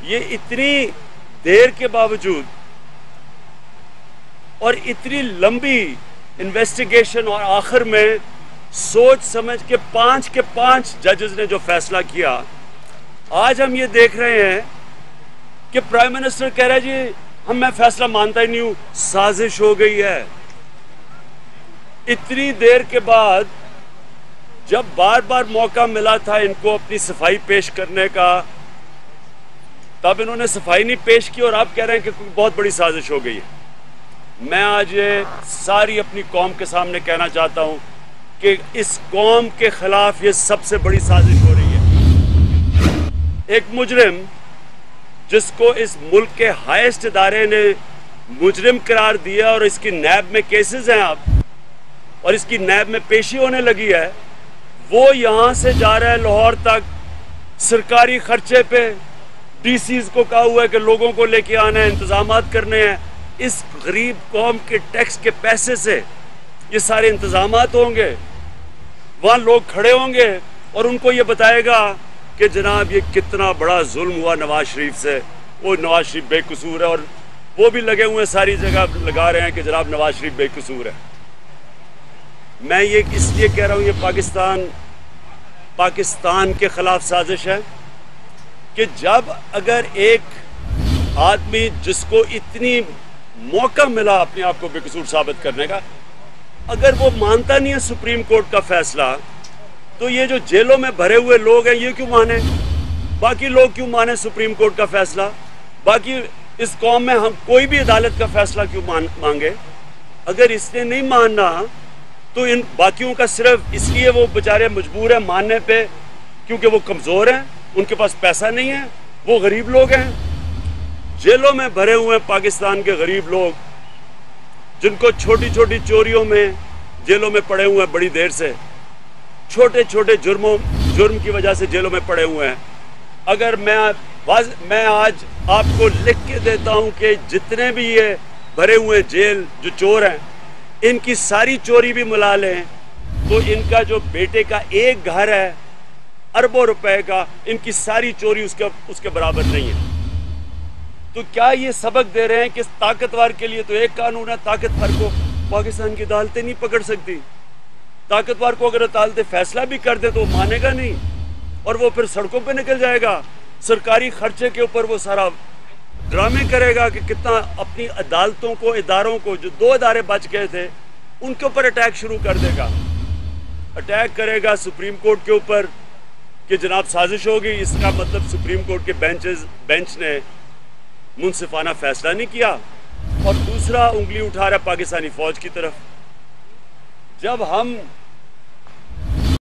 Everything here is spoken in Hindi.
ये इतनी देर के बावजूद और इतनी लंबी इन्वेस्टिगेशन और आखिर में सोच समझ के पांच जजेस ने जो फैसला किया, आज हम ये देख रहे हैं कि प्राइम मिनिस्टर कह रहा है जी मैं फैसला मानता ही नहीं हूं, साजिश हो गई है। इतनी देर के बाद जब बार बार मौका मिला था इनको अपनी सफाई पेश करने का, तब इन्होंने सफाई नहीं पेश की और अब कह रहे हैं कि बहुत बड़ी साजिश हो गई है। मैं आज ये सारी अपनी कौम के सामने कहना चाहता हूं कि इस कौम के खिलाफ ये सबसे बड़ी साजिश हो रही है। एक मुजरिम जिसको इस मुल्क के हाईएस्ट इदारे ने मुजरिम करार दिया और इसकी नैब में केसेस हैं अब और इसकी नैब में पेशी होने लगी है, वो यहां से जा रहा है लाहौर तक सरकारी खर्चे पे। डीसीज को कहा हुआ है कि लोगों को लेके आना है, इंतजामात करने हैं। इस गरीब कौम के टैक्स के पैसे से ये सारे इंतजामात होंगे। वहां लोग खड़े होंगे और उनको ये बताएगा कि जनाब ये कितना बड़ा जुल्म हुआ नवाज शरीफ से, वो नवाज शरीफ बेकसूर है। और वो भी लगे हुए सारी जगह लगा रहे हैं कि जनाब नवाज शरीफ बेकसूर है। मैं ये इसलिए कह रहा हूं, ये पाकिस्तान के खिलाफ साजिश है कि जब अगर एक आदमी जिसको इतनी मौका मिला अपने आप को बेकसूर साबित करने का, अगर वो मानता नहीं है सुप्रीम कोर्ट का फैसला, तो ये जो जेलों में भरे हुए लोग हैं ये क्यों माने? बाकी लोग क्यों माने सुप्रीम कोर्ट का फैसला? बाकी इस कौम में हम कोई भी अदालत का फैसला क्यों मांगे? अगर इसने नहीं मानना तो इन बाकियों का सिर्फ इसलिए वो बेचारे मजबूर है मानने पे क्योंकि वो कमजोर हैं, उनके पास पैसा नहीं है, वो गरीब लोग हैं। जेलों में भरे हुए पाकिस्तान के गरीब लोग जिनको छोटी छोटी चोरियों में जेलों में पड़े हुए हैं, बड़ी देर से छोटे छोटे जुर्म की वजह से जेलों में पड़े हुए हैं। अगर मैं आज आपको लिख के देता हूं कि जितने भी ये भरे हुए जेल जो चोर हैं, इनकी सारी चोरी भी मिला लें तो इनका जो बेटे का एक घर है अरबों रुपए का, इनकी सारी चोरी उसके बराबर नहीं है। तो क्या ये सबक दे रहे हैं कि ताकतवर के लिए तो एक कानून है, ताकतवर को पाकिस्तान की अदालतें नहीं पकड़ सकती। ताकतवर को अगर अदालतें फैसला भी कर दे तो वो मानेगा नहीं और वो फिर सड़कों पे निकल जाएगा। सरकारी खर्चे के ऊपर वो सारा ड्रामे करेगा कि कितना अपनी अदालतों को, इदारों को, जो 2 इदारे बच गए थे उनके ऊपर अटैक शुरू कर देगा। अटैक करेगा सुप्रीम कोर्ट के ऊपर कि जनाब साजिश होगी। इसका मतलब सुप्रीम कोर्ट के बेंच ने मुंसिफाना फैसला नहीं किया। और दूसरा उंगली उठा रहा है पाकिस्तानी फौज की तरफ। जब हम